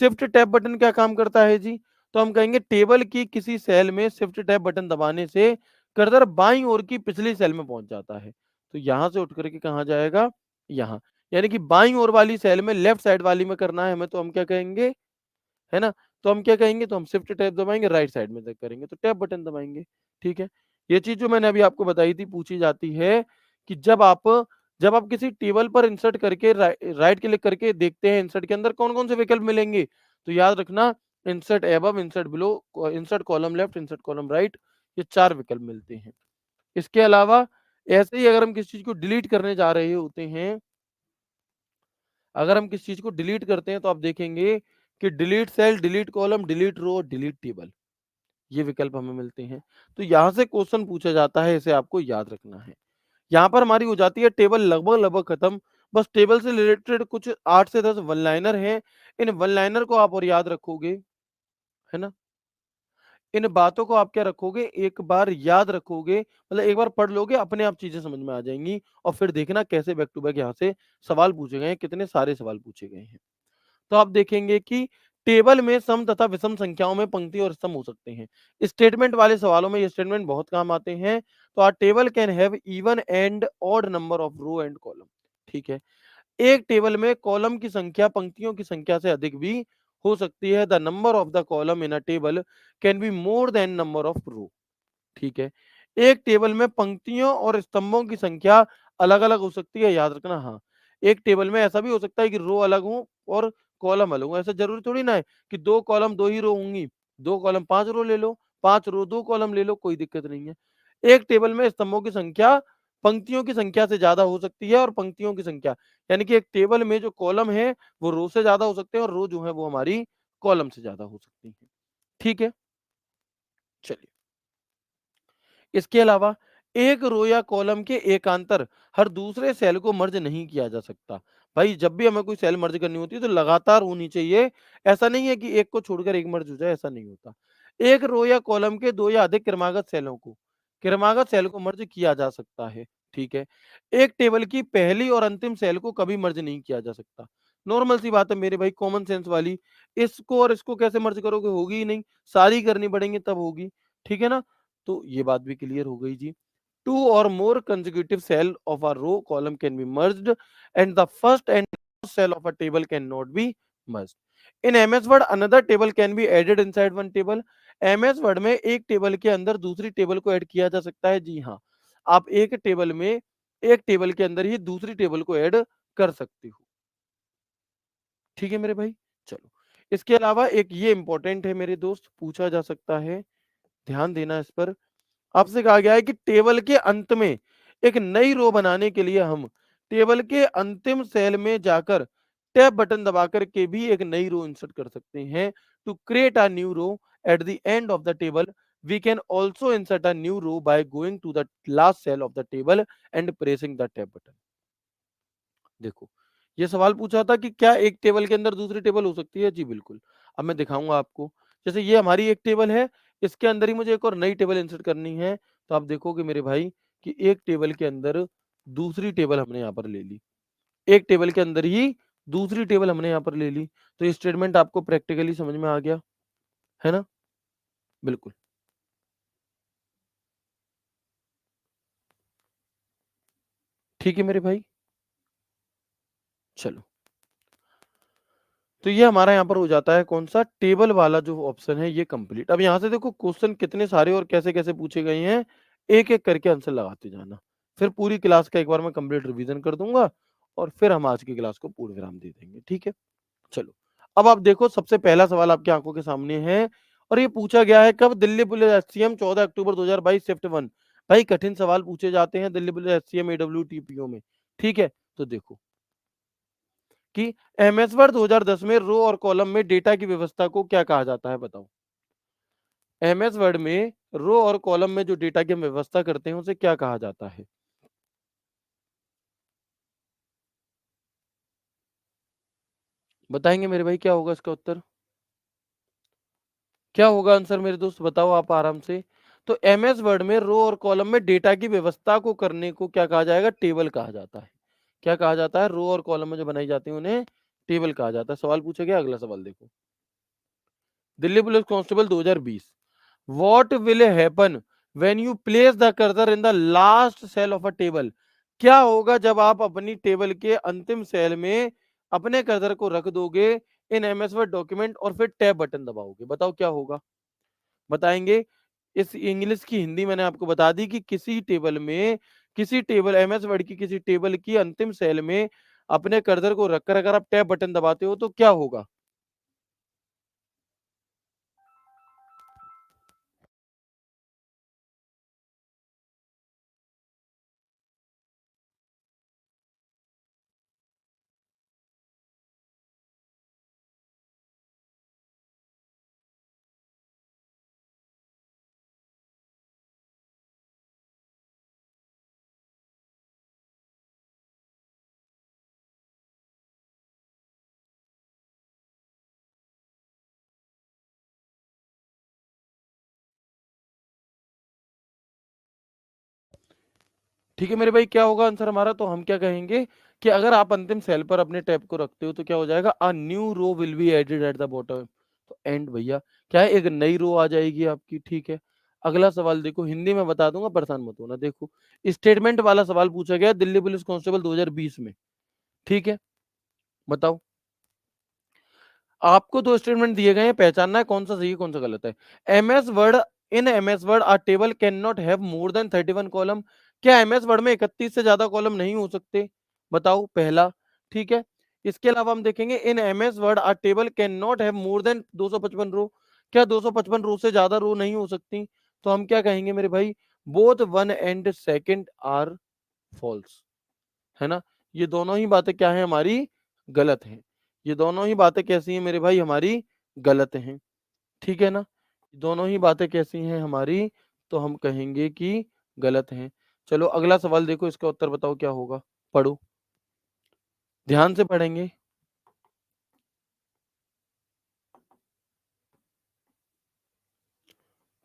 शिफ्ट टैब बटन क्या काम करता है जी? तो हम कहेंगे टेबल की किसी सेल में शिफ्ट टैब बटन दबाने से कर्सर बाईं ओर की पिछली सेल में पहुंच जाता है। तो यहां से उठ करके कहाँ जाएगा? यहाँ। यानी कि बाईं ओर वाली सेल में लेफ्ट साइड वाली में करना है हमें, तो हम क्या कहेंगे? है ना? तो हम क्या कहेंगे? तो हम शिफ्ट टैब दबाएंगे, राइट साइड में तक करेंगे तो टैब बटन दबाएंगे। ठीक है। ये चीज जो मैंने अभी आपको बताई थी, पूछी जाती है कि जब आप किसी टेबल पर इंसर्ट करके राइट क्लिक करके देखते हैं इंसर्ट के अंदर कौन कौन से विकल्प मिलेंगे, तो याद रखना, insert above, insert below, insert column left, insert column right, ये 4 विकल्प मिलते हैं। इसके अलावा ऐसे ही अगर हम किसी चीज को डिलीट करने जा रहे होते हैं, अगर हम किसी चीज को डिलीट करते हैं तो आप देखेंगे कि delete cell, delete column, delete row, delete table, ये विकल्प हमें मिलते हैं। तो यहाँ से क्वेश्चन पूछा जाता है, इसे आपको याद रखना है। यहाँ पर हमारी हो जाती है टेबल लगभग लगभग खत्म। बस टेबल से रिलेटेड कुछ 8 से 10 वन लाइनर हैं। इन वन लाइनर को आप और याद रखोगे, है ना? इन बातों को आप क्या रखोगे? एक बार याद रखोगे, मतलब एक बार पढ़ लोगे, अपने आप चीजें समझ में आ जाएंगी। और फिर देखना कैसे बैक टू बैक यहाँ से सवाल पूछे गए हैं, कितने सारे सवाल पूछे गए हैं। तो आप देखेंगे कि टेबल में सम तथा विषम संख्याओं में पंक्ति और स्तंभ हो सकते हैं। स्टेटमेंट वाले सवालों में ये स्टेटमेंट बहुत काम आते हैं। तो a table can have even and odd number of row and column. ठीक है। एक टेबल में कॉलम की संख्या पंक्तियों की संख्या से अधिक भी हो सकती है। The number of the column in a table can be more than number of row. ठीक है। एक टेबल में पंक्तियों और स्तंभों की संख्या अलग-अलग हो सकती है, याद रखना। हाँ, एक टेबल में ऐसा भी हो सकता है कि रो अलग हों और कॉलम अलग हों। ऐसा ज़रूरी थोड़ी ना है कि 2 कॉलम 2 ही रो होंगी, 2 कॉलम 5 रो ले लो, 5 रो 2 कॉलम ले लो, कोई दिक्कत नहीं है। एक टेबल में स्तंभों की संख्या पंक्तियों की संख्या से ज़्यादा हो सकती है, और पंक्तियों की संख्या, यानी कि एक टेबल में जो कॉलम है वो रो से ज़्यादा हो सकते हैं, और रो जो है वो हमारी कॉलम से ज़्यादा हो सकती हैं। ठीक है? चलिए। इसके अलावा एक रो या कॉलम के एकांतर हर दूसरे सेल को मर्ज नहीं किया जा सकता। भाई जब भी हमें कोई सेल मर्ज करनी होती है तो लगातार होनी चाहिए। ऐसा नहीं है कि एक को छोड़कर एक मर्ज हो जाए, ऐसा नहीं होता। एक रो या कॉलम के 2 या अधिक क्रमागत सेल को मर्ज किया जा सकता है। ठीक है। एक टेबल की पहली और अंतिम सेल को कभी मर्ज नहीं किया जा सकता। नॉर्मल सी बात है मेरे भाई, कॉमन सेंस वाली। इसको और इसको कैसे मर्ज करोगे? होगी ही नहीं। सारी करनी पड़ेंगी तब होगी। ठीक है ना? तो ये बात भी क्लियर हो गई जी। Two or more consecutive cell of a row column can be merged and the first and last cell of a table cannot be merged. In MS Word another table can be added inside one table. MS Word में एक table के अंदर दूसरी table को add किया जा सकता है। जी हाँ, आप एक टेबल के अंदर ही दूसरी टेबल को ऐड कर सकते हो। ठीक है मेरे भाई? चलो। इसके अलावा एक ये इंपॉर्टेंट है मेरे दोस्त, पूछा जा सकता है, ध्यान देना इस पर। आपसे कहा गया है कि टेबल के अंत में एक नई रो बनाने के लिए हम टेबल के अंतिम सेल में जाकर टैब बटन दबाकर के भी एक नई रो इंसर्ट कर सकते हैं। To create a new row at the end of the table we can also insert a new row by going to the last cell of the table and pressing the tab button. देखो, ये सवाल पूछा था कि क्या एक table के अंदर दूसरी टेबल हो सकती है? जी बिल्कुल। अब मैं दिखाऊँगा आपको। जैसे ये हमारी एक टेबल है, इसके अंदर ही मुझे एक और नई टेबल इंसर्ट करनी है, तो आप देखोगे मेरे भाई कि एक टेबल के अंदर दूसरी टेबल हमने यहाँ पर ले ली। एक टेबल के अंदर ही दूसरी टेबल हमने यहाँ पर ले ली। तो ये स्टेटमेंट आपको प्रैक्टिकली समझ में आ गया, है ना? बिल्कुल। ठीक है मेरे भाई? चलो। तो ये हमारा यहाँ पर हो जाता है कौन-सा? टेबल वाला जो ऑप्शन है ये कंप्लीट। अब यहाँ से देखो क्वेश्चन कितने सारे और कैसे-कैसे पूछे गए हैं, एक-एक करके आंसर लगाते जाना। फिर पूरी क्लास का एक बार मैं कंप्लीट रिवीजन कर दूँगा और फिर हम आज की क्लास को पूर्ण विराम दे देंगे, ठीक है? चलो, अब आप देखो सबसे पहला सवाल आपकी आँखों के सामने है और ये पूछा गया है कब? दिल्ली पुलिस एससीएम 14 अक्टूबर 2022 शिफ्ट 1। भाई कठिन सवाल पूछे जाते हैं दिल्ली पुलिस एससीएम एडब्ल्यूटीपीओ में, ठीक है? तो देखो कि एमएस वर्ड 2010 में रो और कॉलम में डेटा की व्यवस्था को क्या कहा जाता है बताओ? एमएस वर्ड में रो और कॉलम में जो डेटा की हम व्यवस्था करते हैं उसे क्या कहा जाता है? बताएंगे मेरे भाई क्या होगा इसका उत्तर? क्या होगा आंसर मेरे दोस्त, बताओ आप आराम से। तो एमएस वर्ड में रो और कॉलम में डेटा की व्यवस्था को करने को क्या कहा जाएगा? टेबल कहा जाता है। क्या कहा जाता है? रो और कॉलम में जो बनाई जाती है उन्हें टेबल कहा जाता है। सवाल पूछा गया, अगला सवाल देखो। Delhi police constable 2020, what will happen when you place the cursor in the last cell of a table? क्या होगा जब आप अपनी टेबल के अंतिम सेल में अपने कर्सर को रख दोगे इन एमएस वर्ड डॉक्यूमेंट और फिर टैब बटन दबाओगे? बताओ क्या होगा? बताएंगे। इस इंग्लिश की हिंदी मैंने आपको बता दी कि किसी टेबल में, किसी टेबल एमएस वर्ड की किसी टेबल की अंतिम सेल में अपने कर्सर को रखकर अगर आप टैब बटन दबाते हो तो क्या होगा? ठीक है मेरे भाई, क्या होगा आंसर हमारा? तो हम क्या कहेंगे कि अगर आप अंतिम सेल पर अपने टैब को रखते हो तो क्या हो जाएगा? A new row will be added at the bottom. तो एंड भैया, क्या है, एक नई रो आ जाएगी आपकी। ठीक है, अगला सवाल देखो, हिंदी में बता दूंगा, परेशान मत होना। देखो, स्टेटमेंट वाला सवाल पूछा गया दिल्ली पुलिस कांस्टेबल 2020 में। ठीक है, बताओ। आपको दो स्टेटमेंट दिए गए हैं, पहचानना है कौन सा सही है कौन सा गलत है। MS Word, in MS Word a table can not have more than 31 column. क्या एमएस वर्ड में 31 से ज्यादा कॉलम नहीं हो सकते? बताओ, पहला। ठीक है, इसके अलावा हम देखेंगे in MS Word a table can not have more than 255 row. क्या 255 रो से ज्यादा रो नहीं हो सकती? तो हम क्या कहेंगे मेरे भाई? Both one and second are false, है ना। ये दोनों ही बातें क्या है हमारी? गलत हैं। ये दोनों ही बातें कैसी हैं मेरे भाई? हमारी गलत हैं। ठीक है ना, दोनों ही बातें कैसी हैं हमारी? तो हम कहेंगे कि गलत हैं। चलो अगला सवाल देखो, इसका उत्तर बताओ क्या होगा? पढ़ो, ध्यान से पढ़ेंगे।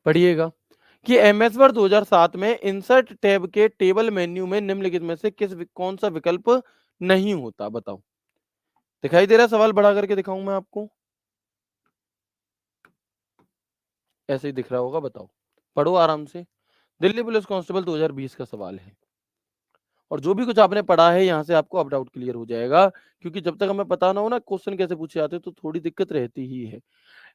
पढ़िएगा कि एमएस वर्ड 2007 में इंसर्ट टैब के टेबल मेन्यू में निम्नलिखित में से कौन सा विकल्प नहीं होता? बताओ। दिखाई दे रहा है? सवाल बड़ा करके दिखाऊं मैं आपको? ऐसे ही दिख रहा होगा, बताओ। पढ़ो आराम से। दिल्ली पुलिस कांस्टेबल 2020 का सवाल है, और जो भी कुछ आपने पढ़ा है यहाँ से आपको अब डाउट क्लियर हो जाएगा, क्योंकि जब तक हमें पता ना हो ना क्वेश्चन कैसे पूछे जाते हैं तो थोड़ी दिक्कत रहती ही है।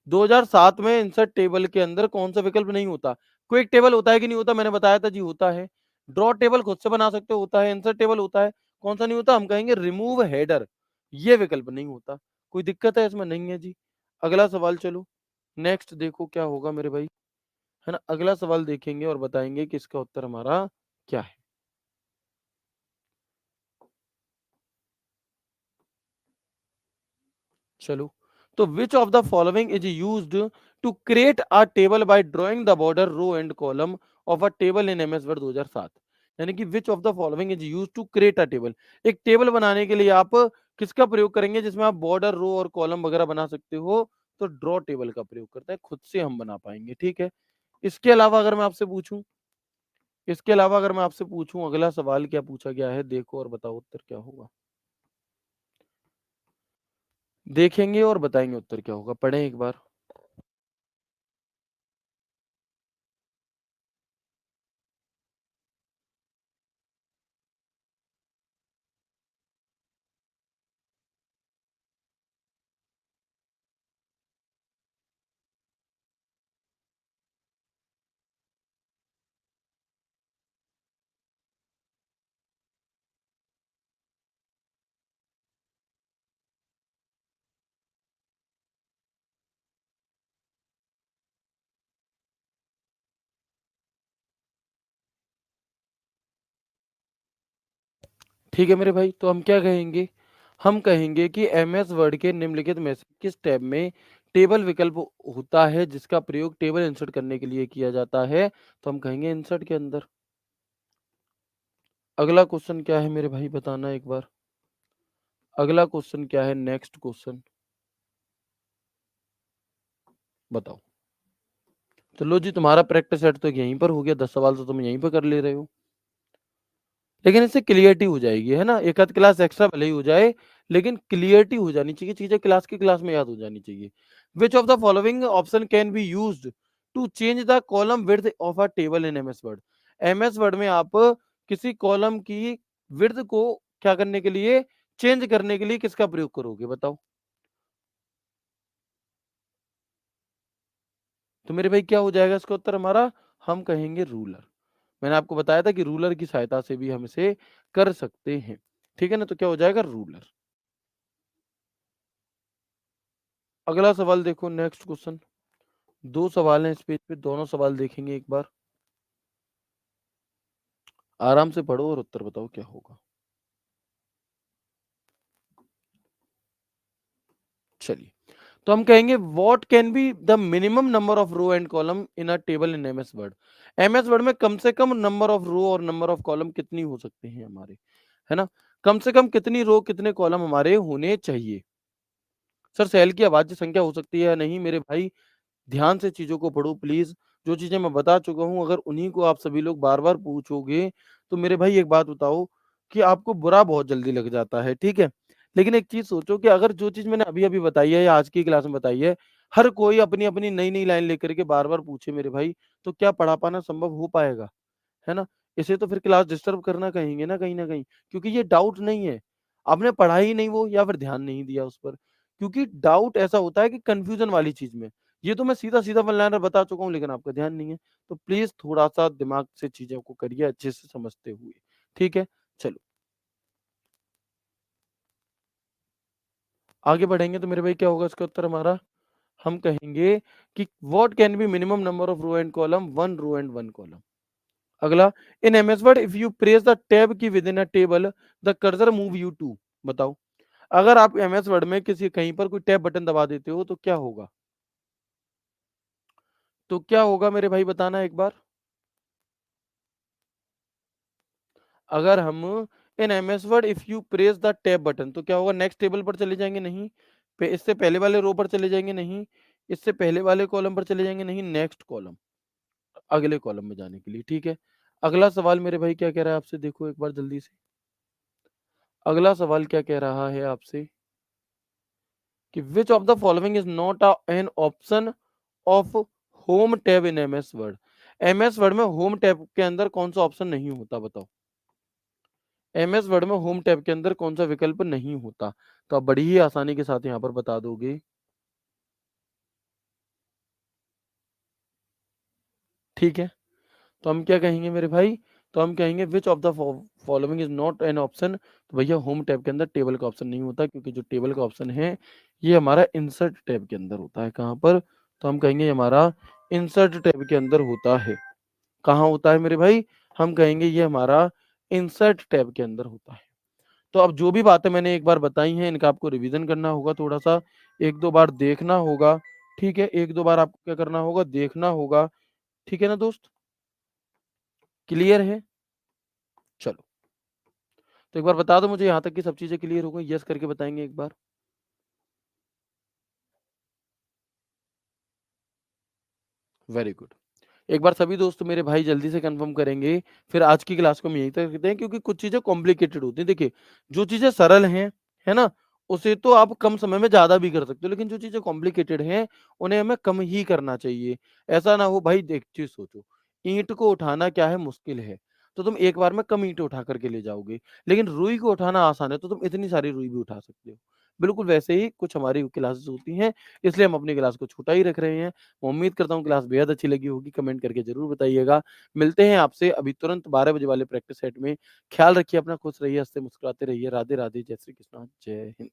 2007 में इंसर्ट टेबल के अंदर कौन सा विकल्प नहीं होता? क्विक टेबल होता है कि नहीं होता? मैंने बताया था जी, होता है। ड्रॉ टेबल खुद से बना सकते हो, होता है। इंसर्ट टेबल होता है। कौन सा नहीं होता? हम कहेंगे रिमूव हेडर, ये विकल्प नहीं होता। कोई दिक्कत है इसमें? नहीं है जी। अगला सवाल चलो, नेक्स्ट देखो क्या होगा मेरे भाई, है ना। अगला सवाल देखेंगे और बताएंगे कि इसका उत्तर हमारा क्या है। चलो, तो which of the following is used to create a table by drawing the border row and column of a table in MS Word 2007? यानी कि which of the following is used to create a table, एक table बनाने के लिए आप किसका प्रयोग करेंगे जिसमें आप बॉर्डर, रो और कॉलम वगैरह बना सकते हो? तो ड्रॉ टेबल का प्रयोग करते हैं, खुद से हम बना पाएंगे। ठीक है, इसके अलावा अगर मैं आपसे पूछूं, इसके अलावा अगर मैं आपसे पूछूं अगला सवाल क्या पूछा गया है, देखो और बताओ उत्तर क्या होगा। देखेंगे और बताएंगे उत्तर क्या होगा, पढ़ें एक बार। ठीक है मेरे भाई, तो हम क्या कहेंगे? हम कहेंगे कि एमएस वर्ड के निम्नलिखित में से किस टैब में टेबल विकल्प होता है जिसका प्रयोग टेबल इंसर्ट करने के लिए किया जाता है, तो हम कहेंगे इंसर्ट के अंदर। अगला क्वेश्चन क्या है मेरे भाई बताना एक बार। अगला क्वेश्चन क्या है, नेक्स्ट क्वेश्चन बताओ। चलो जी, तुम्हारा प्रैक्टिस सेट तो यहीं पर हो गया, 10 सवाल तो तुम यहीं पर कर ले रहे हो। लेकिन इससे क्लियरिटी हो जाएगी, है ना? एक आध क्लास एक्स्ट्रा भले ही हो जाए, लेकिन क्लियरिटी हो जानी चाहिए, चीज़ें क्लास की क्लास में याद हो जानी चाहिए। Which of the following option can be used to change the column width of a table in MS Word? MS Word में आप किसी कॉलम की विड्थ को क्या करने के लिए, चेंज करने के लिए किसका प्रयोग करोगे बताओ? तो मेरे भाई क्या हो जाएगा इसका उत्तर हमारा? हम कहेंगे रूलर। मैंने आपको बताया था कि रूलर की सहायता से भी हम इसे कर सकते हैं। ठीक है ना? तो क्या हो जाएगा? रूलर। अगला सवाल देखो, नेक्स्ट क्वेश्चन। 2 सवाल हैं इस पेज पे, दोनों सवाल देखेंगे एक बार। आराम से पढ़ो और उत्तर बताओ क्या होगा। चलिए, तो हम कहेंगे what can be the minimum number of row and column in a table in MS Word? MS Word में कम से कम नंबर ऑफ रो और नंबर ऑफ कॉलम कितनी हो सकते हैं हमारे, है ना? कम से कम कितनी रो कितने कॉलम हमारे होने चाहिए? सर सेल की अभाज्य संख्या हो सकती है या नहीं? मेरे भाई ध्यान से चीज़ों को पढ़ो प्लीज़। जो चीज़ें मैं बता चुका हूँ, अगर उन्हीं को आप सभी लोग बार-बार पूछोगे, तो मेरे भाई एक बात बताओ कि आपको बुरा बहुत जल्दी लग जाता है, ठीक है? लेकिन एक चीज़ सोचो कि अगर जो चीज़ मैंने अभी-अभी बताई है या आज की क्लास में बताई है, हर कोई अपनी-अपनी नई-नई लाइन लेकर के बार-बार पूछे मेरे भाई, तो क्या पढ़ा पाना संभव हो पाएगा? है ना? इसे तो फिर क्लास डिस्टर्ब करना कहेंगे ना कहीं न कहीं, क्योंकि ये डाउट नहीं है। आपने पढ़ा ही नहीं वो या फिर ध्यान नहीं दिया उस पर। क्योंकि डाउट ऐसा होता है कि कन्फ्यूज़न वाली चीज़ में। ये तो मैं सीधा-सीधा वन लाइनर बता चुका हूँ लेकिन आपका ध्यान नहीं है। तो प्लीज़ थोड़ा-सा दिमाग से चीज़ों को करिए अच्छे से समझते हुए। ठीक है? चलो, आगे बढ़ेंगे तो मेरे भाई क्या होगा इसका उत्तर हमारा? हम कहेंगे कि what can be minimum number of row and column? 1 row and 1 column. अगला, in MS Word if you press the tab key within a table the cursor move you to. बताओ, अगर आप एमएस वर्ड में किसी कहीं पर कोई tab button दबा देते हो तो क्या होगा? तो क्या होगा मेरे भाई बताना एक बार? अगर हम इन MS Word if you press the tab button तो क्या होगा? नेक्स्ट टेबल पर चले जाएंगे? नहीं। इससे पहले वाले रो पर चले जाएंगे? नहीं। इससे पहले वाले कॉलम पर चले जाएंगे? नहीं। नेक्स्ट कॉलम, अगले कॉलम में जाने के लिए, ठीक है? अगला सवाल मेरे भाई क्या कह रहा है आपसे, देखो एक बार जल्दी से। अगला सवाल क्या कह रहा है आपसे कि which of the following is not an option of home tab in MS Word? MS Word में होम टैब के अंदर कौन सा ऑप्शन नहीं होता बताओ? एमएस वर्ड में होम टैब के अंदर कौन सा विकल्प नहीं होता? तो आप बड़ी ही आसानी के साथ यहाँ पर बता दोगे। ठीक है, तो हम क्या कहेंगे मेरे भाई? तो हम कहेंगे विच of the following is not an option. तो भैया होम टैब के अंदर टेबल का ऑप्शन नहीं होता, क्योंकि जो टेबल का ऑप्शन है ये हमारा इंसर्ट टैब के अंदर होता है। कहाँ पर? तो हम कहेंगे ये हमारा इंसर्ट टैब के अंदर होता है। कहाँ होता है मेरे भाई? हम कहेंगे ये हमारा इंसर्ट टैब के अंदर होता है। तो अब जो भी बातें मैंने एक बार बताई हैं इनका आपको रिवीजन करना होगा थोड़ा-सा, 1-2 बार देखना होगा, ठीक है? 1-2 बार आपको क्या करना होगा? देखना होगा, ठीक है ना दोस्त? क्लियर है? चलो, तो एक बार बता दो मुझे यहाँ तक की सब चीज़ें क्लियर हो गई? यस करके बताएँगे एक बार। Very good. एक बार सभी दोस्त मेरे भाई जल्दी से कंफर्म करेंगे, फिर आज की क्लास को हम यहीं तक रखते हैं, क्योंकि कुछ चीज़ें कॉम्प्लिकेटेड होती हैं। देखिए, जो चीज़ें सरल हैं, है ना? उसे तो आप कम समय में ज़्यादा भी कर सकते हो, लेकिन जो चीज़ें कॉम्प्लिकेटेड हैं, उन्हें हमें कम ही करना चाहिए। ऐसा ना हो भाई, देख चीज़ सोचो, ईंट को उठाना क्या है, मुश्किल है, तो तुम एक बार में कम ईंटें उठा कर के ले जाओगे, लेकिन रुई को उठाना आसान है, तो तुम इतनी सारी रुई भी उठा सकते हो। बिल्कुल वैसे ही कुछ हमारी क्लासेस होती हैं, इसलिए हम अपनी क्लास को छोटा ही रख रहे हैं। मैं उम्मीद करता हूँ क्लास बेहद अच्छी लगी होगी, कमेंट करके ज़रूर बताइएगा। मिलते हैं आपसे अभी तुरंत 12 बजे वाले प्रैक्टिस सेट में। ख्याल रखिए अपना, खुश रहिए, हँसते मुस्कुराते रहिए। राधे, राधे, जय श्री कृष्णा, जय हिंद।